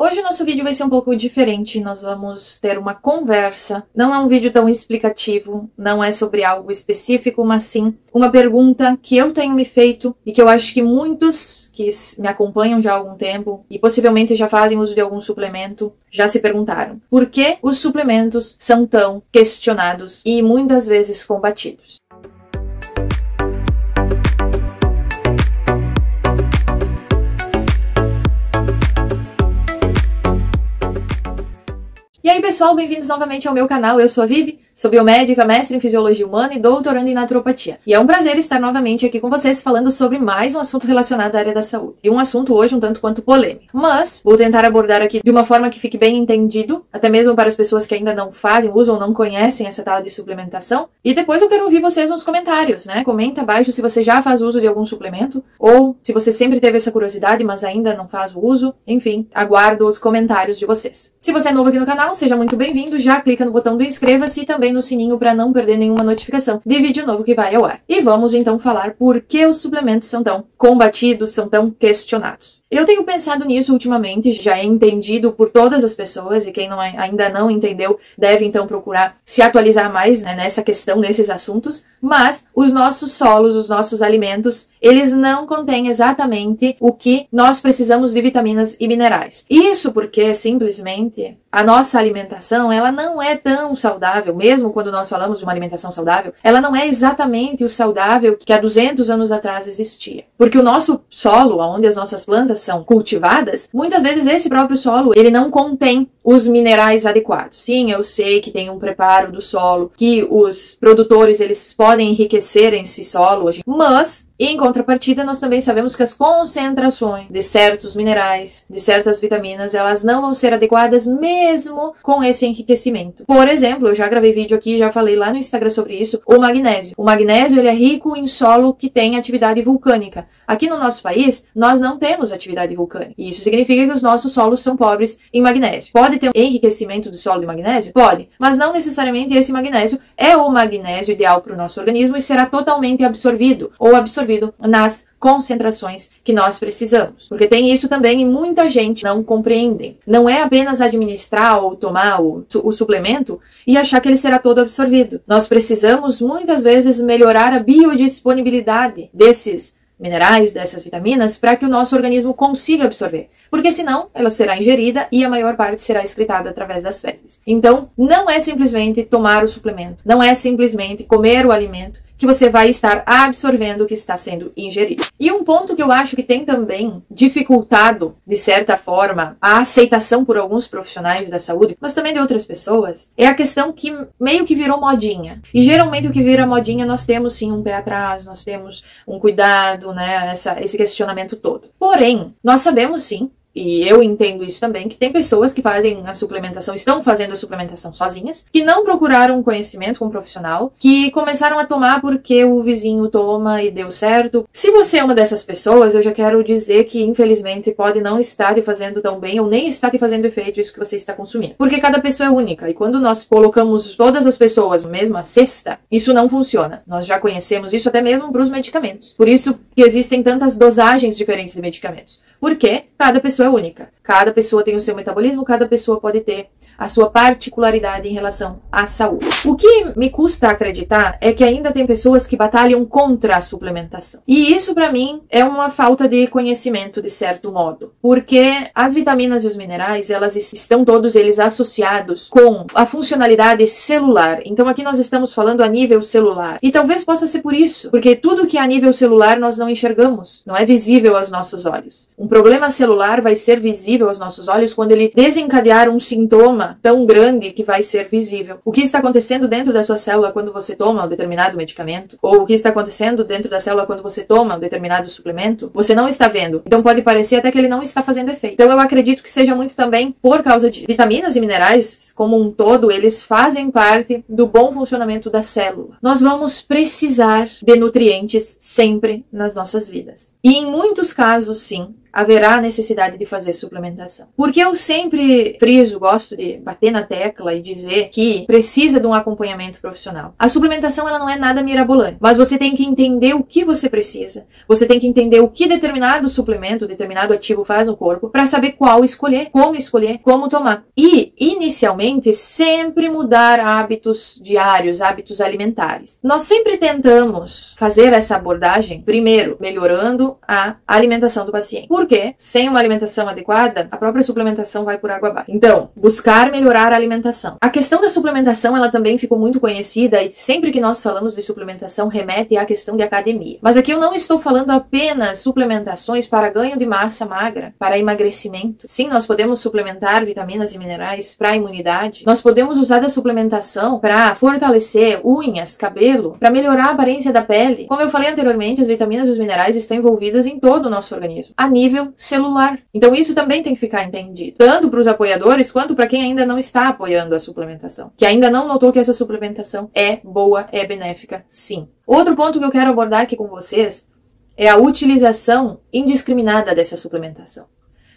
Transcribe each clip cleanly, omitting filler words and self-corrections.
Hoje o nosso vídeo vai ser um pouco diferente, nós vamos ter uma conversa. Não é um vídeo tão explicativo, não é sobre algo específico, mas sim uma pergunta que eu tenho me feito e que eu acho que muitos que me acompanham já há algum tempo e possivelmente já fazem uso de algum suplemento já se perguntaram. Por que os suplementos são tão questionados e muitas vezes combatidos? E aí pessoal, bem-vindos novamente ao meu canal, eu sou a Vivi, sou biomédica, mestre em Fisiologia Humana e doutoranda em Naturopatia. E é um prazer estar novamente aqui com vocês falando sobre mais um assunto relacionado à área da saúde. E um assunto hoje um tanto quanto polêmico. Mas vou tentar abordar aqui de uma forma que fique bem entendido, até mesmo para as pessoas que ainda não fazem, usam ou não conhecem essa tal de suplementação. E depois eu quero ouvir vocês nos comentários, né? Comenta abaixo se você já faz uso de algum suplemento, ou se você sempre teve essa curiosidade, mas ainda não faz o uso. Enfim, aguardo os comentários de vocês. Se você é novo aqui no canal, seja muito bem-vindo, já clica no botão do inscreva-se e também no sininho para não perder nenhuma notificação de vídeo novo que vai ao ar. E vamos então falar por que os suplementos são tão combatidos, são tão questionados. Eu tenho pensado nisso ultimamente, já é entendido por todas as pessoas e quem ainda não entendeu deve então procurar se atualizar mais, né, nessa questão, nesses assuntos, mas os nossos solos, os nossos alimentos, eles não contêm exatamente o que nós precisamos de vitaminas e minerais. Isso porque simplesmente a nossa alimentação, ela não é tão saudável, mesmo quando nós falamos de uma alimentação saudável, ela não é exatamente o saudável que há 200 anos atrás existia. Porque o nosso solo, onde as nossas plantas são cultivadas, muitas vezes esse próprio solo, ele não contém os minerais adequados. Sim, eu sei que tem um preparo do solo, que os produtores, eles podem enriquecer esse solo hoje, mas em contrapartida, nós também sabemos que as concentrações de certos minerais, de certas vitaminas, elas não vão ser adequadas mesmo com esse enriquecimento. Por exemplo, eu já gravei vídeo aqui, já falei lá no Instagram sobre isso, o magnésio. O magnésio, ele é rico em solo que tem atividade vulcânica. Aqui no nosso país, nós não temos atividade vulcânica. E isso significa que os nossos solos são pobres em magnésio. Pode ter um enriquecimento do solo de magnésio? Pode. Mas não necessariamente esse magnésio é o magnésio ideal para o nosso organismo e será totalmente absorvido ou absorvido nas concentrações que nós precisamos. Porque tem isso também e muita gente não compreende. Não é apenas administrar ou tomar o suplemento e achar que ele será todo absorvido. Nós precisamos muitas vezes melhorar a biodisponibilidade desses minerais, dessas vitaminas, para que o nosso organismo consiga absorver. Porque senão ela será ingerida e a maior parte será excretada através das fezes. Então, não é simplesmente tomar o suplemento, não é simplesmente comer o alimento que você vai estar absorvendo o que está sendo ingerido. E um ponto que eu acho que tem também dificultado, de certa forma, a aceitação por alguns profissionais da saúde, mas também de outras pessoas, é a questão que meio que virou modinha. E geralmente o que vira modinha, nós temos sim um pé atrás, nós temos um cuidado, né, esse questionamento todo. Porém, nós sabemos sim, e eu entendo isso também, que tem pessoas que fazem a suplementação, estão fazendo a suplementação sozinhas, que não procuraram conhecimento com um profissional, que começaram a tomar porque o vizinho toma e deu certo. Se você é uma dessas pessoas, eu já quero dizer que, infelizmente, pode não estar te fazendo tão bem ou nem estar te fazendo efeito isso que você está consumindo. Porque cada pessoa é única, e quando nós colocamos todas as pessoas na mesma cesta, isso não funciona. Nós já conhecemos isso até mesmo para os medicamentos. Por isso que existem tantas dosagens diferentes de medicamentos. Porque cada pessoa é única. Cada pessoa tem o seu metabolismo, cada pessoa pode ter a sua particularidade em relação à saúde. O que me custa acreditar é que ainda tem pessoas que batalham contra a suplementação. E isso, para mim, é uma falta de conhecimento, de certo modo. Porque as vitaminas e os minerais, elas estão todos eles associados com a funcionalidade celular. Então, aqui nós estamos falando a nível celular. E talvez possa ser por isso. Porque tudo que é a nível celular nós não enxergamos. Não é visível aos nossos olhos. Um problema celular vai ser visível aos nossos olhos quando ele desencadear um sintoma tão grande que vai ser visível. O que está acontecendo dentro da sua célula quando você toma um determinado medicamento, ou o que está acontecendo dentro da célula quando você toma um determinado suplemento, você não está vendo. Então pode parecer até que ele não está fazendo efeito. Então eu acredito que seja muito também por causa de vitaminas e minerais, como um todo, eles fazem parte do bom funcionamento da célula. Nós vamos precisar de nutrientes sempre nas nossas vidas. E em muitos casos, sim, haverá necessidade de fazer suplementação. Porque eu sempre friso, gosto de bater na tecla e dizer que precisa de um acompanhamento profissional. A suplementação, ela não é nada mirabolante, mas você tem que entender o que você precisa, você tem que entender o que determinado suplemento, determinado ativo faz no corpo, para saber qual escolher, como tomar. E, inicialmente, sempre mudar hábitos diários, hábitos alimentares. Nós sempre tentamos fazer essa abordagem, primeiro, melhorando a alimentação do paciente. Porque, sem uma alimentação adequada, a própria suplementação vai por água abaixo. Então, buscar melhorar a alimentação. A questão da suplementação, ela também ficou muito conhecida e sempre que nós falamos de suplementação, remete à questão de academia. Mas aqui eu não estou falando apenas suplementações para ganho de massa magra, para emagrecimento. Sim, nós podemos suplementar vitaminas e minerais para a imunidade. Nós podemos usar da suplementação para fortalecer unhas, cabelo, para melhorar a aparência da pele. Como eu falei anteriormente, as vitaminas e os minerais estão envolvidos em todo o nosso organismo, a nível celular. Então isso também tem que ficar entendido, tanto para os apoiadores quanto para quem ainda não está apoiando a suplementação, que ainda não notou que essa suplementação é boa, é benéfica, sim. Outro ponto que eu quero abordar aqui com vocês é a utilização indiscriminada dessa suplementação.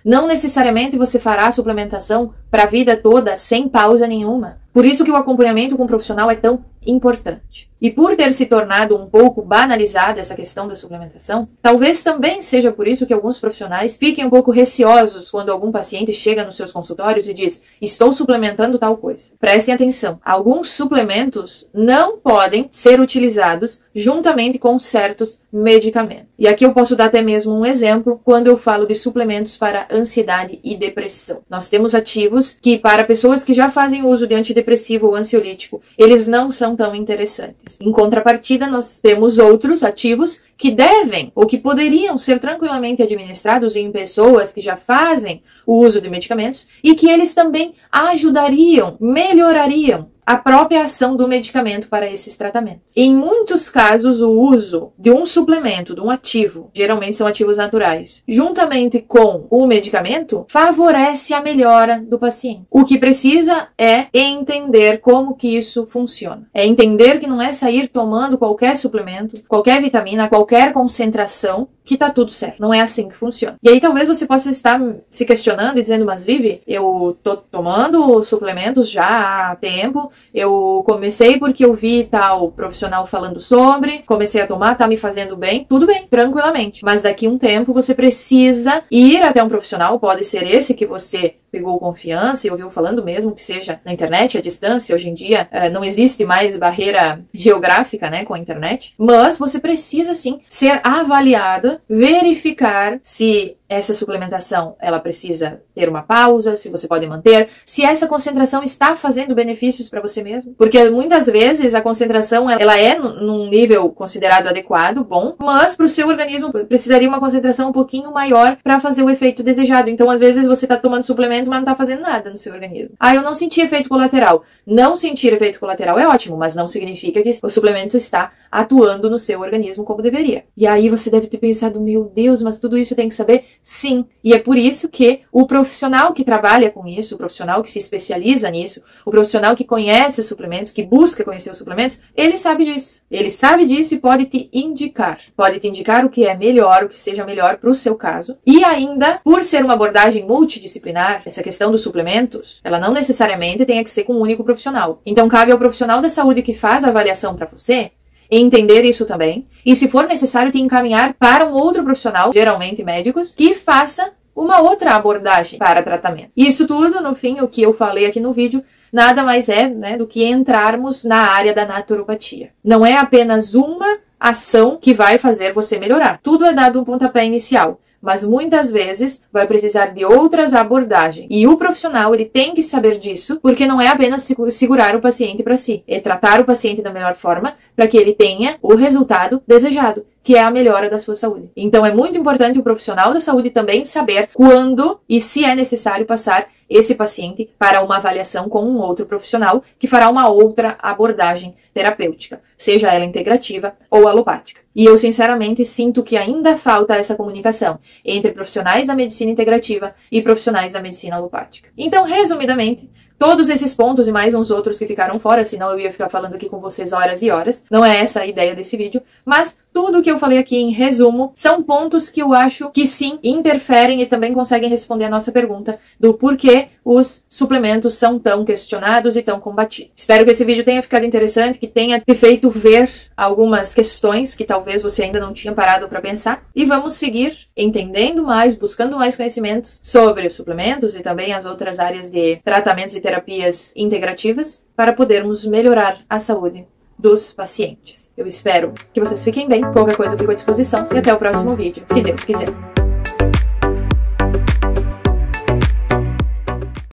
Não necessariamente você fará a suplementação para a vida toda sem pausa nenhuma. Por isso que o acompanhamento com o profissional é tão importante. E por ter se tornado um pouco banalizada essa questão da suplementação, talvez também seja por isso que alguns profissionais fiquem um pouco receosos quando algum paciente chega nos seus consultórios e diz: estou suplementando tal coisa. Prestem atenção, alguns suplementos não podem ser utilizados juntamente com certos medicamentos. E aqui eu posso dar até mesmo um exemplo quando eu falo de suplementos para ansiedade e depressão. Nós temos ativos que, para pessoas que já fazem uso de antidepressivo ou ansiolítico, eles não são tão interessantes. Em contrapartida, nós temos outros ativos que devem ou que poderiam ser tranquilamente administrados em pessoas que já fazem o uso de medicamentos e que eles também ajudariam, melhorariam a própria ação do medicamento para esses tratamentos. Em muitos casos, o uso de um suplemento, de um ativo, geralmente são ativos naturais, juntamente com o medicamento, favorece a melhora do paciente. O que precisa é entender como que isso funciona. É entender que não é sair tomando qualquer suplemento, qualquer vitamina, qualquer concentração, que tá tudo certo. Não é assim que funciona. E aí talvez você possa estar se questionando e dizendo: mas Vivi, eu tô tomando suplementos já há tempo, eu comecei porque eu vi tal profissional falando sobre, comecei a tomar, tá me fazendo bem. Tudo bem, tranquilamente. Mas daqui a um tempo você precisa ir até um profissional, pode ser esse que você pegou confiança e ouviu falando, mesmo que seja na internet, à distância. Hoje em dia não existe mais barreira geográfica, né, com a internet, mas você precisa sim ser avaliada, verificar se essa suplementação, ela precisa ter uma pausa, se você pode manter, se essa concentração está fazendo benefícios para você mesmo. Porque muitas vezes a concentração, ela é num nível considerado adequado, bom, mas para o seu organismo precisaria uma concentração um pouquinho maior para fazer o efeito desejado. Então, às vezes, você está tomando suplemento, mas não está fazendo nada no seu organismo. Ah, eu não senti efeito colateral. Não sentir efeito colateral é ótimo, mas não significa que o suplemento está atuando no seu organismo como deveria. E aí você deve ter pensado: meu Deus, mas tudo isso eu tenho que saber? Sim, e é por isso que o profissional que trabalha com isso, o profissional que se especializa nisso, o profissional que conhece os suplementos, que busca conhecer os suplementos, ele sabe disso. Ele sabe disso e pode te indicar. Pode te indicar o que é melhor, o que seja melhor para o seu caso. E ainda, por ser uma abordagem multidisciplinar, essa questão dos suplementos, ela não necessariamente tem que ser com um único profissional. Então, cabe ao profissional da saúde que faz a avaliação para você entender isso também, e se for necessário te encaminhar para um outro profissional, geralmente médicos, que faça uma outra abordagem para tratamento. Isso tudo, no fim, o que eu falei aqui no vídeo, nada mais é, né, do que entrarmos na área da naturopatia. Não é apenas uma ação que vai fazer você melhorar. Tudo é dado um pontapé inicial, mas muitas vezes vai precisar de outras abordagens. E o profissional, ele tem que saber disso, porque não é apenas segurar o paciente para si, é tratar o paciente da melhor forma para que ele tenha o resultado desejado, que é a melhora da sua saúde. Então é muito importante o profissional da saúde também saber quando e se é necessário passar esse paciente para uma avaliação com um outro profissional que fará uma outra abordagem terapêutica, seja ela integrativa ou alopática. E eu sinceramente sinto que ainda falta essa comunicação entre profissionais da medicina integrativa e profissionais da medicina alopática. Então, resumidamente, todos esses pontos e mais uns outros que ficaram fora, senão eu ia ficar falando aqui com vocês horas e horas. Não é essa a ideia desse vídeo, mas tudo que eu falei aqui em resumo são pontos que eu acho que sim interferem e também conseguem responder a nossa pergunta do porquê os suplementos são tão questionados e tão combatidos. Espero que esse vídeo tenha ficado interessante, que tenha te feito ver algumas questões que talvez você ainda não tinha parado para pensar. E vamos seguir entendendo mais, buscando mais conhecimentos sobre os suplementos e também as outras áreas de tratamentos e terapias integrativas para podermos melhorar a saúde dos pacientes. Eu espero que vocês fiquem bem, qualquer coisa eu fico à disposição e até o próximo vídeo, se Deus quiser.